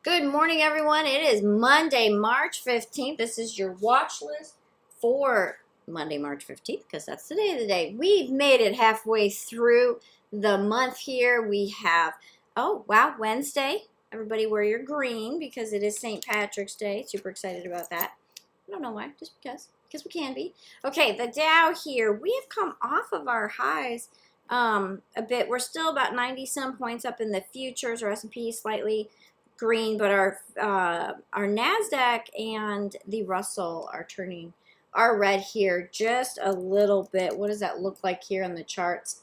Good morning, everyone. It is Monday, March 15th. This is your watch list for Monday, March 15th, because that's the day of the day. We've made it halfway through the month here. We have, oh, wow, Wednesday. Everybody wear your green because it is St. Patrick's Day. Super excited about that. I don't know why, just because we can be. Okay, the Dow here, we have come off of our highs a bit. We're still about 90 some points up in the futures, or S&P slightly green, but our Nasdaq and the Russell are red here just a little bit. What does that look like here on the charts?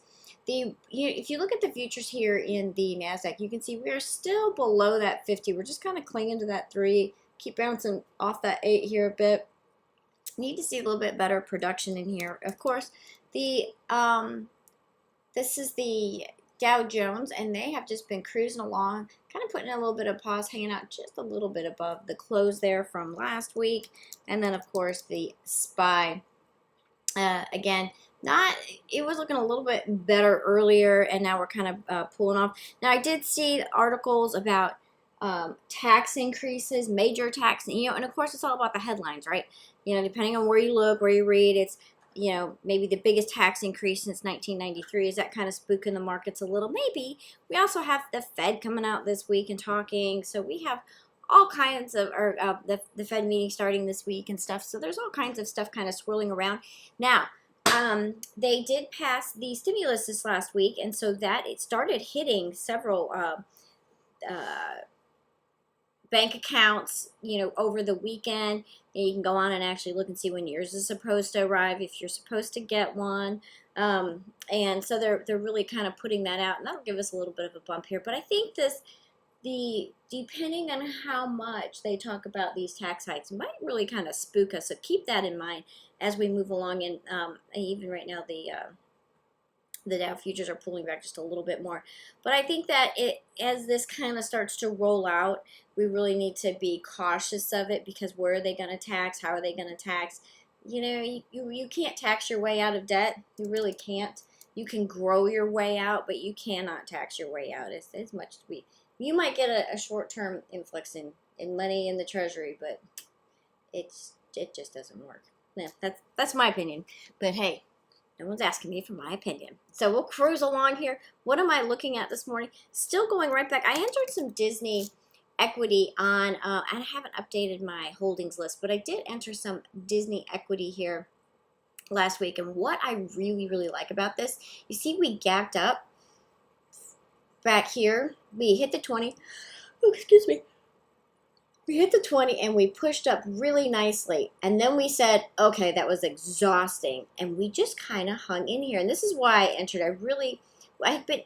If you look at the futures here in the Nasdaq, you can see we are still below that 50. We're just kind of clinging to that 3, keep bouncing off that 8 here a bit. Need to see a little bit better production in here. Of course, this is the Dow Jones, and they have just been cruising along, kind of putting in a little bit of pause, hanging out just a little bit above the close there from last week. And then, of course, the SPY. Again, it was looking a little bit better earlier, and now we're kind of pulling off. Now, I did see articles about tax increases, major tax, and of course, it's all about the headlines, right? Depending on where you look, where you read, it's maybe the biggest tax increase since 1993. Is that kind of spooking the markets a little? Maybe. We also have the Fed coming out this week and talking. So we have all kinds of, the Fed meeting starting this week and stuff. So there's all kinds of stuff kind of swirling around. Now, they did pass the stimulus this last week. And so that it started hitting several bank accounts, over the weekend. And you can go on and actually look and see when yours is supposed to arrive, if you're supposed to get one. And so they're really kind of putting that out, and that'll give us a little bit of a bump here. But I think depending on how much they talk about these tax hikes, might really kind of spook us. So keep that in mind as we move along. And even right now, the Dow futures are pulling back just a little bit more. But I think that as this kind of starts to roll out, we really need to be cautious of it, because where are they going to tax? How are they going to tax? You can't tax your way out of debt. You really can't. You can grow your way out, but you cannot tax your way out as much as you might get a short-term influx in money in the treasury, but it just doesn't work. Yeah, that's my opinion. But hey, no one's asking me for my opinion. So we'll cruise along here. What am I looking at this morning? Still going right back. I entered some Disney equity on, I haven't updated my holdings list, but I did enter some Disney equity here last week. And what I really, really like about this, you see we gapped up back here. We hit the 20. Oh, excuse me. We hit the 20 and we pushed up really nicely. And then we said, okay, that was exhausting. And we just kind of hung in here. And this is why I entered. I've been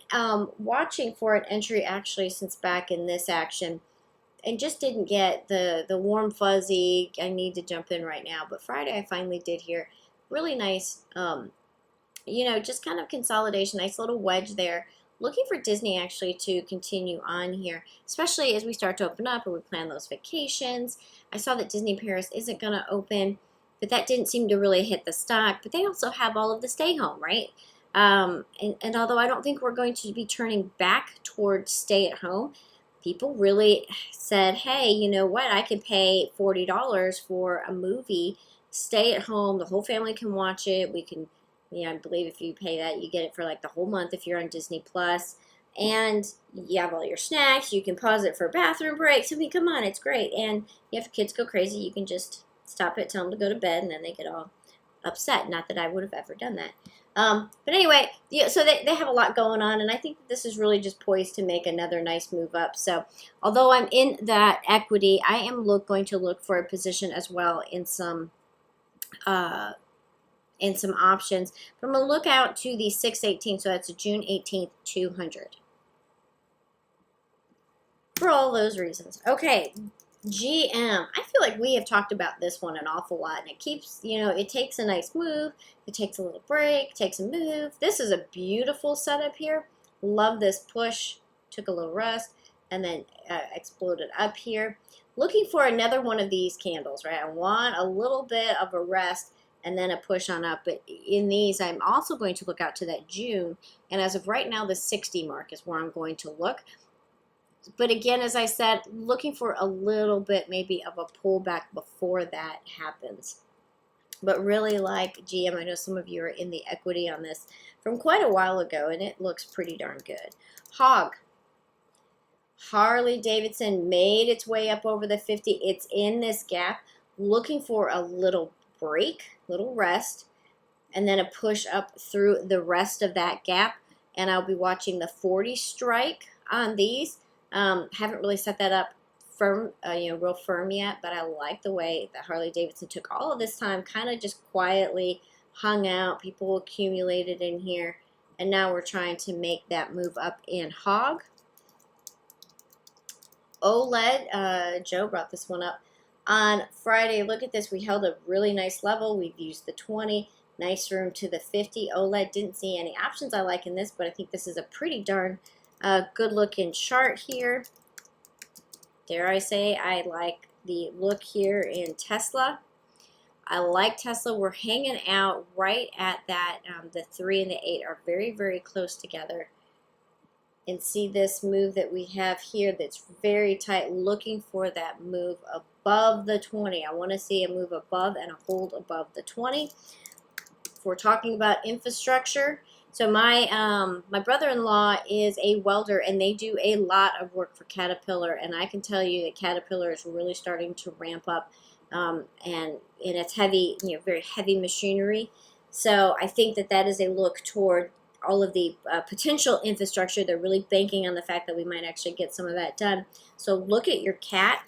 watching for an entry actually since back in this action, and just didn't get the warm fuzzy, I need to jump in right now. But Friday I finally did here. Really nice, just kind of consolidation, nice little wedge there. Looking for Disney actually to continue on here, especially as we start to open up and we plan those vacations. I saw that Disney Paris isn't going to open, but that didn't seem to really hit the stock. But they also have all of the stay home, right? And although I don't think we're going to be turning back towards stay at home, people really said, hey, you know what? I could pay $40 for a movie, stay at home. The whole family can watch it. We can, I believe if you pay that, you get it for like the whole month if you're on Disney Plus. And you have all your snacks. You can pause it for bathroom breaks. I mean, come on, it's great. And if kids go crazy, you can just stop it, tell them to go to bed, and then they get all upset. Not that I would have ever done that. But anyway, so they have a lot going on, and I think that this is really just poised to make another nice move up. So although I'm in that equity, I am going to look for a position as well in some options. From a lookout to the 618, so that's a June 18th, 200. For all those reasons. Okay, GM. I feel like we have talked about this one an awful lot, and it keeps, it takes a nice move, it takes a little break, takes a move. This is a beautiful setup here. Love this push. Took a little rest, and then exploded up here. Looking for another one of these candles, right? I want a little bit of a rest and then a push on up. But in these, I'm also going to look out to that June. And as of right now, the 60 mark is where I'm going to look. But again, as I said, looking for a little bit maybe of a pullback before that happens. But really like GM, I know some of you are in the equity on this from quite a while ago, and it looks pretty darn good. Hog. Harley Davidson made its way up over the 50. It's in this gap, looking for a little break, little rest, and then a push up through the rest of that gap. And I'll be watching the 40 strike on these. Haven't really set that up firm, real firm yet, but I like the way that Harley Davidson took all of this time, kind of just quietly hung out. People accumulated in here, and now we're trying to make that move up in hog. OLED, Joe brought this one up on Friday. Look at this. We held a really nice level. We've used the 20. Nice room to the 50. OLED, didn't see any options I like in this, but I think this is a pretty darn good looking chart here. Dare I say I like the look here in Tesla. I like Tesla. We're hanging out right at that. The 3 and the 8 are very, very close together. And see this move that we have here that's very tight, looking for that move above the 20. I want to see a move above and a hold above the 20. If we're talking about infrastructure, so my brother-in-law is a welder, and they do a lot of work for Caterpillar, and I can tell you that Caterpillar is really starting to ramp up, and it's heavy, very heavy machinery. So I think that is a look toward all of the potential infrastructure. They're really banking on the fact that we might actually get some of that done. So look at your cat.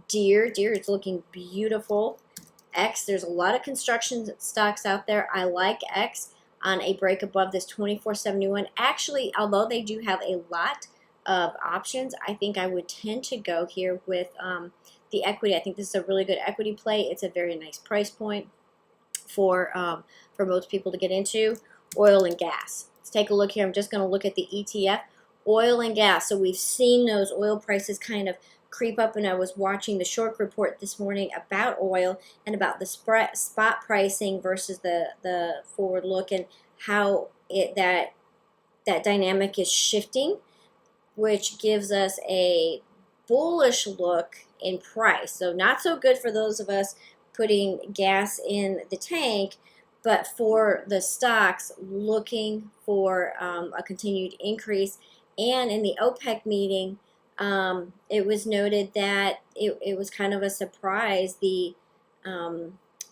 Deer is looking beautiful. X, there's a lot of construction stocks out there. I like X on a break above this 24.71. Actually, although they do have a lot of options, I think I would tend to go here with the equity. I think this is a really good equity play. It's a very nice price point for most people to get into. Oil and gas. Let's take a look here. I'm just going to look at the ETF. Oil and gas. So we've seen those oil prices kind of creep up, and I was watching the short report this morning about oil and about the spot pricing versus the forward look, and how that dynamic is shifting, which gives us a bullish look in price. So not so good for those of us putting gas in the tank, but for the stocks looking for a continued increase. And in the OPEC meeting, it was noted that it was kind of a surprise, the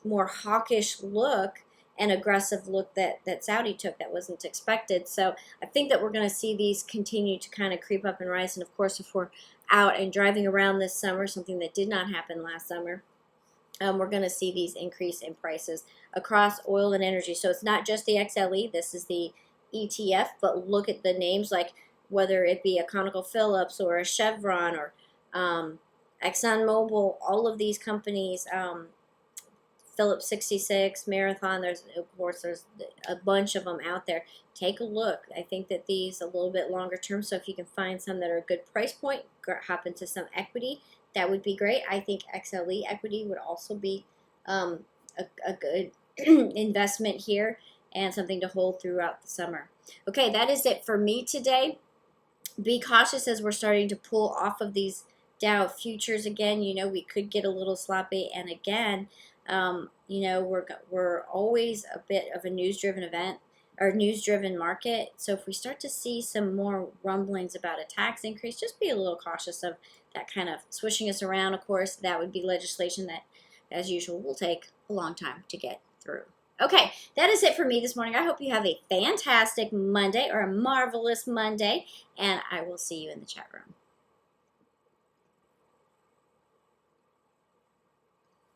more hawkish look and aggressive look that Saudi took that wasn't expected. So I think that we're going to see these continue to kind of creep up and rise. And of course, if we're out and driving around this summer, something that did not happen last summer, we're going to see these increase in prices across oil and energy. So it's not just the XLE, this is the ETF, but look at the names, like whether it be a ConocoPhillips or a Chevron or ExxonMobil, all of these companies, Phillips 66, Marathon, there's a bunch of them out there. Take a look. I think that these a little bit longer term, so if you can find some that are a good price point, hop into some equity, that would be great. I think XLE equity would also be a good investment here and something to hold throughout the summer. Okay, that is it for me today. Be cautious as we're starting to pull off of these Dow futures again. We could get a little sloppy, and again, we're always a bit of a news-driven event or news-driven market. So if we start to see some more rumblings about a tax increase, just be a little cautious of that kind of swishing us around. Of course, that would be legislation that, as usual, will take a long time to get through. Okay, that is it for me this morning. I hope you have a fantastic Monday or a marvelous Monday, and I will see you in the chat room.